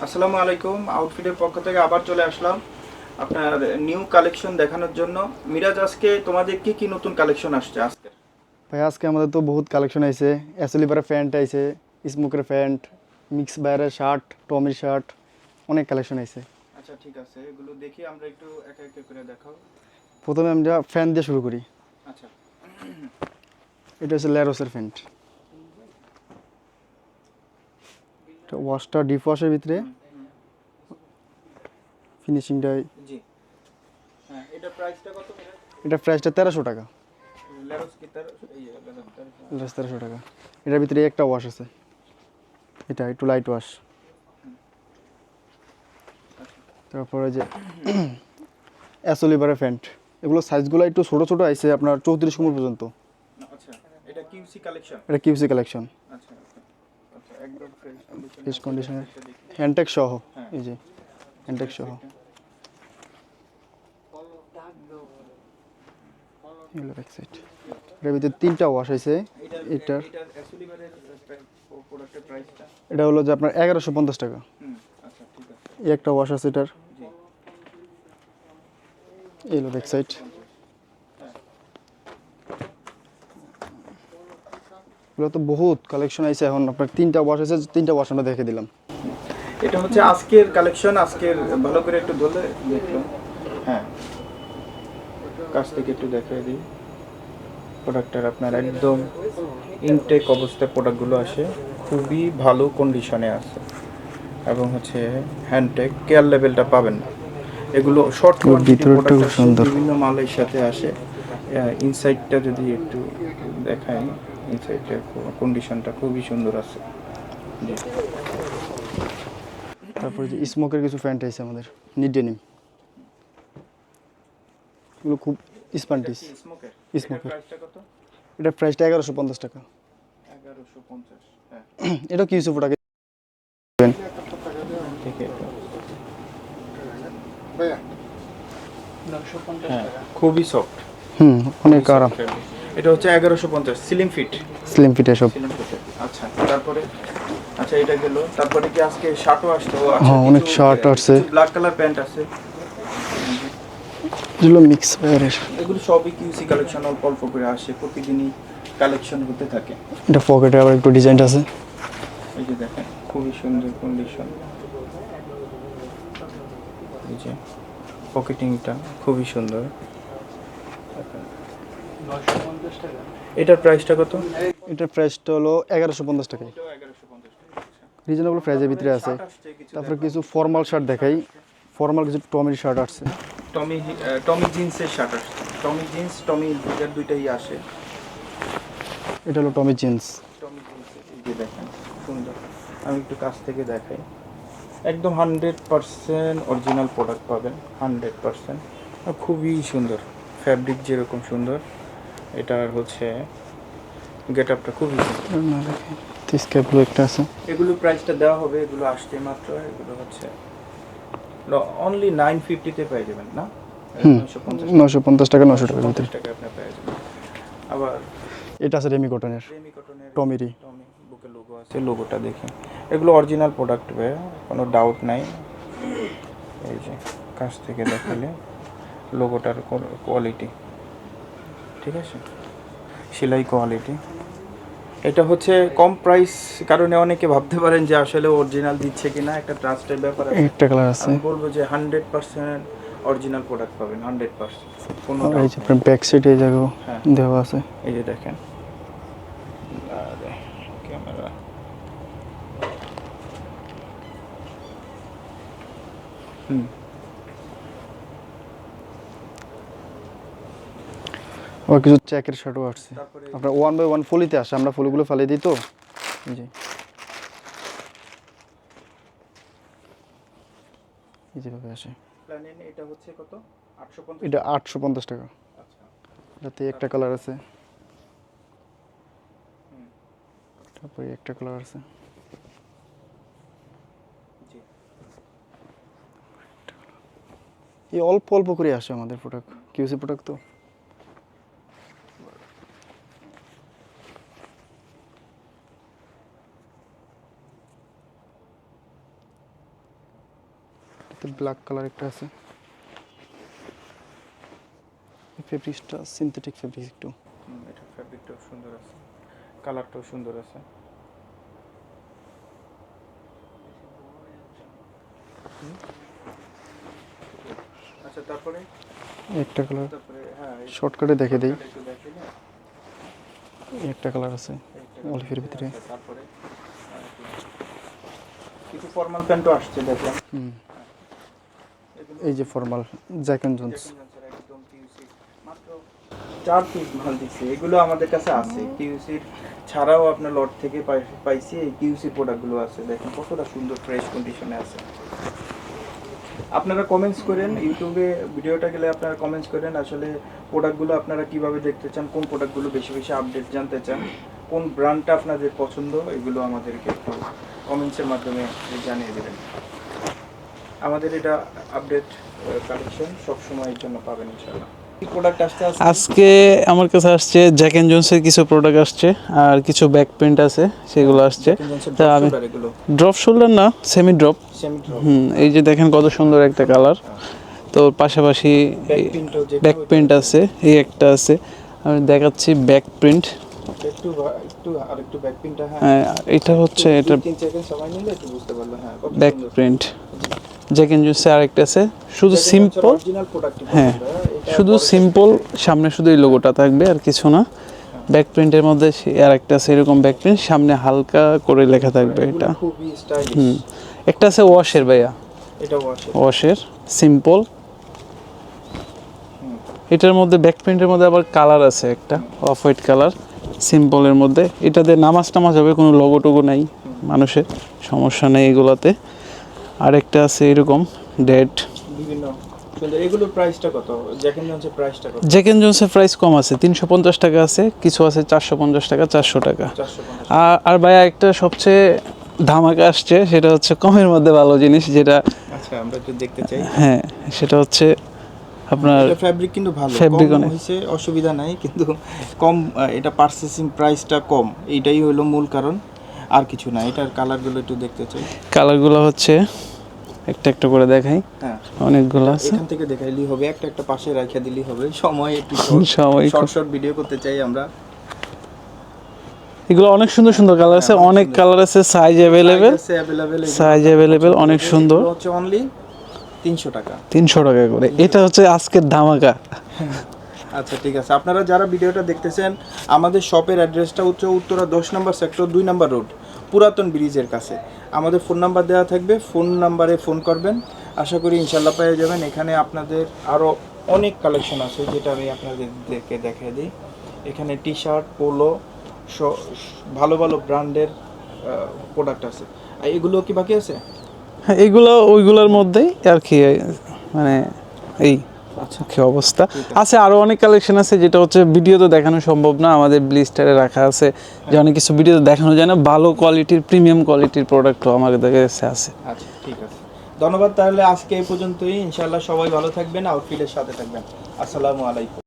আসসালামু আলাইকুম। আউটফিটের পক্ষ থেকে আবার চলে আসলাম আপনার নিউ কালেকশন দেখানোর জন্য। মিরাজ, আজকে তোমাদের কি কি নতুন কালেকশন আসছে আজকে? ভাই আজকে আমাদের তো বহুত কালেকশন আইছে। অ্যাসলিভারের প্যান্ট আইছে, স্মোকের প্যান্ট, মিক্স বাইরের শার্ট, টমির শার্ট, অনেক কালেকশন আইছে। আচ্ছা, ঠিক আছে, এগুলো দেখি আমরা একটু একে একে করে দেখাও। প্রথমে আমরা ফ্যান দিয়ে শুরু করি। আচ্ছা। এটা হচ্ছে ল্যারোসের প্যান্ট। এটা ওয়াশটা ডিপ ওয়াশের ভিতরে হুম, হুম, ফিনিশিংটাই। জি। হ্যাঁ, এটার প্রাইসটা কত মিরাজ? এটা প্রাইসটা 1300 টাকা। লেরোস কি তার এই লেরোস তার? এটা 1300 টাকা। এটার ভিতরে একটা ওয়াশ আছে, এটা একটু লাইট ওয়াশ। আচ্ছা। তারপরে যে অ্যাসলিভারের প্যান্ট, এগুলো সাইজগুলো একটু ছোটো ছোটো আইছে, আপনার 34 কোমর পর্যন্ত। আচ্ছা, এটা কিউসি কালেকশন। এটা কিউসি কালেকশন, আচ্ছা, আচ্ছা, আচ্ছা, একদম ফ্রেশ কন্ডিশনে ফ্রেশ আছে। কন্ডিশনের, এটা দেখি। হ্যান্ডটেক সহ। হ্যাঁ, এই যে হ্যান্ডটেক সহ এটা। এগুলো ব্যাক সাইড। এটার ভিতরে 3টা ওয়াশ আছে। এটার এটার এটার অ্যাসুলিভারের প্রোডাক্টের প্রাইসটা? এটা হলো যে আপনার 1150 টাকা। হুম, আচ্ছা, ঠিক আছে। এই একটা ওয়াশ আছে এটার। জি। এই হলো ব্যাক সাইড। 1150। হ্যাঁ। এগুলো তো বহুত কালেকশন আছে। এখন আপনার 3টা ওয়াশ আছে, 3টা ওয়াশ আমরা দেখে দিলাম। এটা হচ্ছে আজকের কালেকশন। আজকের ভালো করে একটু ধরলে দেখলাম। হ্যাঁ, কাছ থেকে একটু দেখাই দিই। প্রোডাক্টের আপনার একদম ইনটেক অবস্থায় প্রোডাক্টগুলো আসে, খুবই ভালো কন্ডিশনে আছে এবং হচ্ছে হ্যান্ডটেক কেয়ার লেভেলটা পাবেন না। এগুলো শর্ট ওর কোয়ান্টিটি ভিতরেরটা প্রোডাক্ট খুব আসে, সুন্দর। বিভিন্ন মালের সাথে আসে। ইনসাইডটা যদি একটু দেখাই, ইনসাইডের কন্ডিশনটা খুবই সুন্দর আছে। জি। তারপরে যে স্মোকের কিছু প্যান্ট আছে আমাদের, নিড ডেনিম। এগুলো খুব এটা স্পান্টিস। কি স্মোকের? এটার স্মোকের প্রাইসটা কত? এটার প্রাইসটা 1150 টাকা। 1150। হ্যাঁ, এটা কি ইউসুফ টাকা। ঠিক আছে। হ্যাঁ, খুবই সফট। হুম, খুবই অনেক আরাম। সফট। এটা হচ্ছে 1150 স্লিম ফিট। স্লিম ফিট এসব। Slim fit. আচ্ছা, তারপরে আচ্ছা এটা গেল। তারপরে কি আজকে শার্টও আসতো? আচ্ছা, হ্যাঁ, কিছু অনেক শার্ট আছে। কিছু ব্ল্যাক কালার প্যান্ট আছে। এগুলো মিক্স বাইরের। এগুলো সবই কিউসি কালেকশন, অল্প অল্প করে আসে, প্রতিদিনই কালেকশন হতে থাকে। এটা পকেটে আবার একটু ডিজাইন আছে। এই যে দেখেন, খুবই সুন্দর কন্ডিশন। এই যে পকেটিংটা খুবই সুন্দর। এটার প্রাইসটা কত? এটার প্রাইসটা হলো 1150 টাকায়। এটাও 1150 টাকা। আচ্ছা। রিজনেবল প্রাইসের ভিতরে আছে। শার্ট আসছে কিছু, তারপরে দেখো। কিছু ফর্মাল শার্ট দেখাই। ফর্মাল কিছু টমির শার্ট আসছে। টমি টমি জিন্সের শার্ট আসছে। টমি জিন্স, টমি হিলফিগার দুইটাই আসে। এটা হলো টমি জিন্স। টমি জিন্সের এই যে দেখেন, সুন্দর। আমি একটু কাছ থেকে দেখাই। একদম 100% অরিজিনাল প্রোডাক্ট পাবেন, 100%। খুবই সুন্দর, ফ্যাব্রিক যেরকম সুন্দর, এটার হচ্ছে গেট আপটা খুবই সুন্দর। স্কাই ব্লু একটা আছে। এগুলো প্রাইসটা দেওয়া হবে, এগুলো আসছে মাত্র। এগুলো হচ্ছে অনলি 950-তে পেয়ে যাবেন না? হুম, 950 টাকা। 950 টাকা, 900 টাকার ভিতরে। 950 টাকা আপনি পেয়ে যাবেন। আবার এটা আছে রেমি কটনের, রেমি কটনের টমিরই। টমি বুকে লোগো আছে, লোগোটা দেখি। এগুলো অরিজিনাল প্রোডাক্ট ভাই, কোনো ডাউট নাই। এই যে কাছ থেকে দেখালে লোগোটার কোয়ালিটি ঠিক আছে, সেলাই কোয়ালিটি। এটা হচ্ছে কম প্রাইস কারণে অনেকে ভাবতে পারেন যে আসলে অরিজিনাল দিচ্ছে কিনা, একটা ট্রাস্টের ব্যাপার আছে। একটা কালার আছে। আমি বলবো যে 100% অরিজিনাল প্রোডাক্ট পাবেন, 100%, কোনো আর এই ডাউট যে নেই। আপনার ব্যাক সাইড এই জায়গাও হ্যাঁ, দেওয়া আছে। এই যে দেখেন। আরে ক্যামেরা। হুম। আবার কিছু চেকের শার্টও আসছে। তারপরে আপনার 1/1 ফলিতে আসে, আমরা ফুলগুলো ফালিয়ে দিই তো। এই যে এই যেভাবে আসে। প্ল্যানেন এটা হচ্ছে কত? 850 এটা টাকা। 850 টাকা। আচ্ছা। এটাতে একটা তারপরে কালার আছে। হুম, তারপরে একটা কালার আছে। জি। এই অল্প অল্প করে আসে আমাদের প্রোডাক্ট, কিউসি প্রোডাক্ট তো। এটাতে ব্ল্যাক কালার একটা আছে। এই ফেব্রিক্সটা সিনথেটিক ফেব্রিক একটু। এটা ফ্যাব্রিকটাও সুন্দর আছে, কালারটাও সুন্দর আছে। আচ্ছা তারপরে একটা কালার হ্যাঁ শর্টকাটে দেখে দিই। একটু দেখে নিন। একটা কালার আছে এইটা অলিভের ভিতরে। আচ্ছা, তারপরে কিছু ফর্মাল প্যান্টও আসছে দেখলাম। এই যে ফর্মাল জ্যাক এন্ড জোন্স। একদম কিউসি মাত্র 4 পিস মাল দিচ্ছে। এগুলো আমাদের কাছে আছে কিউসির ছাড়াও আপনার লট থেকে পাইছি। এই কিউসি প্রোডাক্টগুলো আছে, দেখেন কতটা সুন্দর ফ্রেশ কন্ডিশনে আছে। আপনারা কমেন্টস করেন, ইউটিউবে ভিডিওটা গেলে আপনারা কমেন্টস করেন আসলে প্রোডাক্টগুলো আপনারা কিভাবে দেখতে চান, কোন প্রোডাক্টগুলো বেশি বেশি আপডেট জানতে চান, কোন ব্র্যান্ডটা আপনাদের পছন্দ, এগুলো আমাদেরকে একটু কমেন্টসের মাধ্যমে জানিয়ে দেবেন। আমাদের এটা আপডেট কালেকশন সবসময় এর জন্য পাবেন ইনশাআল্লাহ। কি প্রোডাক্ট আসছে আজকে আমার কাছে আসছে জ্যাক এন্ড জোন্সের কিছু প্রোডাক্ট আসছে, আর কিছু ব্যাক প্রিন্ট আছে সেগুলো আসছে। তা আমি ড্রপ শোল্ডার না, সেমি ড্রপ। এই যে দেখেন কত সুন্দর একটা কালার। তো পাশাপাশি ব্যাক প্রিন্ট আছে, এই একটা আছে, আমি দেখাচ্ছি ব্যাক প্রিন্ট। একটু আরেকটু ব্যাক প্রিন্টটা হ্যাঁ, এটা হচ্ছে এটা 3 সেকেন্ড সময় নিলে একটু বুঝতে পারলো। হ্যাঁ ব্যাক প্রিন্ট। জ্যাক এন্ড জোন্সের আরেকটা আছে শুধু সিম্পল। Original product. হ্যাঁ, শুধু সিম্পল, সামনে শুধু এই লোগোটা থাকবে আর কিছু না। ব্যাক প্রিন্টের মধ্যে আর একটা আছে এরকম ব্যাক প্রিন্ট, সামনে হালকা করে লেখা থাকবে। এটা খুবই স্টাইলিশ। একটা আছে ওয়াশের ভাইয়া, এটা ওয়াশের সিম্পল। এটার মধ্যে ব্যাক প্রিন্টের মধ্যে আবার কালার আছে একটা অফ হোয়াইট কালার সিম্পলের মধ্যে। এটাতে নামাজ হবে, কোনো লোগো টোগো নাই, মানুষের সমস্যা নেই এগুলাতে। আরেকটা আছে এরকম ডেড বিভিন্ন সুন্দর। এগুলোর প্রাইসটা কত? জ্যাক এন্ড জোন্সের প্রাইসটা কত? জ্যাক এন্ড জোন্সের প্রাইস কম আছে, 350 টাকা আছে, কিছু আছে 450 টাকা, 400 টাকা। 450। আর ভাইয়া একটা সবচেয়ে ধামাকা আসছে, সেটা হচ্ছে কমের মধ্যে ভালো জিনিস, যেটা আচ্ছা আমরা একটু দেখতে চাই। হ্যাঁ, সেটা হচ্ছে আপনার এটা ফ্যাব্রিক কিন্তু ভালো, ফ্যাব্রিক কম অনেক হইছে, অসুবিধা নাই, কিন্তু কম এটা পারচেসিং প্রাইসটা কম, এইটাই হলো মূল কারণ, আর কিছু না। এটার কালারগুলো একটু দেখতে চাই। কালারগুলো হচ্ছে একটা একটা করে দেখাই, হ্যাঁ অনেকগুলো আছে। এখান থেকে দেখাইলেই হবে, একটা একটা পাশে রাখিয়া দিলেই হবে। সময় একটু সবাই শর্ট ভিডিও করতে চাই আমরা। এগুলো অনেক সুন্দর সুন্দর কালার আছে, অনেক কালার আছে, সাইজ অ্যাভেলেবেল, সাইজ অ্যাভেলেবেল, অনেক সুন্দর। হচ্ছে অনলি 300 টাকা, 300 টাকা করে। এটা হচ্ছে আজকের ধামাকা। আচ্ছা ঠিক আছে। আপনারা যারা ভিডিওটা দেখতেছেন, আমাদের শপের অ্যাড্রেসটা হচ্ছে উত্তরা 10 নম্বর সেক্টর 2 নম্বর রোড, পুরাতন ব্রিজের কাছে। আমাদের ফোন নাম্বার দেওয়া থাকবে, ফোন নাম্বারে ফোন করবেন, আশা করি ইনশাল্লাহ পেয়ে যাবেন। এখানে আপনাদের আরও অনেক কালেকশন আছে, যেটা আমি আপনাদেরকে দেখিয়ে দিই। এখানে টি শার্ট, পোলো, ভালো ভালো ব্র্যান্ডের প্রোডাক্ট আছে। আর এগুলো কি বাকি আছে? হ্যাঁ, এগুলো ওইগুলোর মধ্যেই আর কি, মানে এই আচ্ছা কি অবস্থা আছে। আরো অনেক কালেকশন আছে, যেটা হচ্ছে ভিডিওতে দেখানো সম্ভব না, আমাদের ব্লিস্টারে রাখা আছে, যে অনেক কিছু ভিডিওতে দেখানো যায় না। ভালো কোয়ালিটির, প্রিমিয়াম কোয়ালিটির প্রোডাক্টও আমাদের কাছে আছে। আচ্ছা ঠিক আছে, ধন্যবাদ। তাহলে আজকে এই পর্যন্তই, ইনশাআল্লাহ সবাই ভালো থাকবেন, আউটফিটের সাথে থাকবেন। আসসালামু আলাইকুম।